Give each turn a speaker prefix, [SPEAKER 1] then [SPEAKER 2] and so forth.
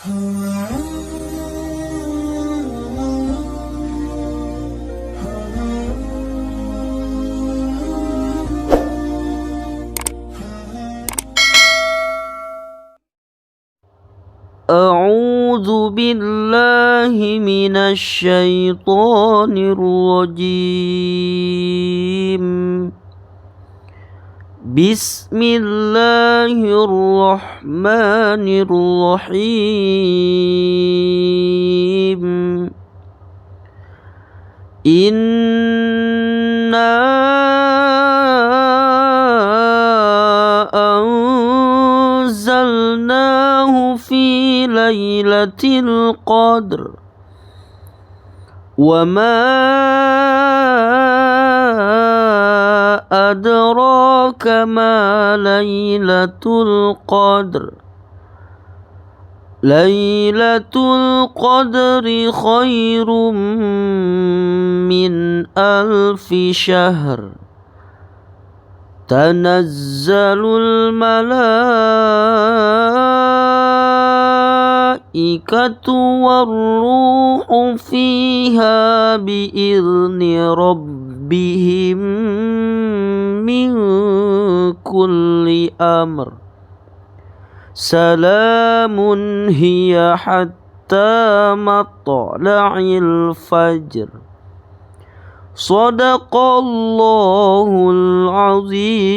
[SPEAKER 1] أعوذ بالله من الشيطان الرجيم. بسم الله الرحمن الرحيم. إنا أنزلناه في ليلة القدر وما أدراك ما ليلة القدر. ليلة القدر خير من 1000 شهر. تنزل الملائكة والروح فيها بإذن ربهم من كل أمر. سلام هي حتى مطلع الفجر. صدق الله العظيم.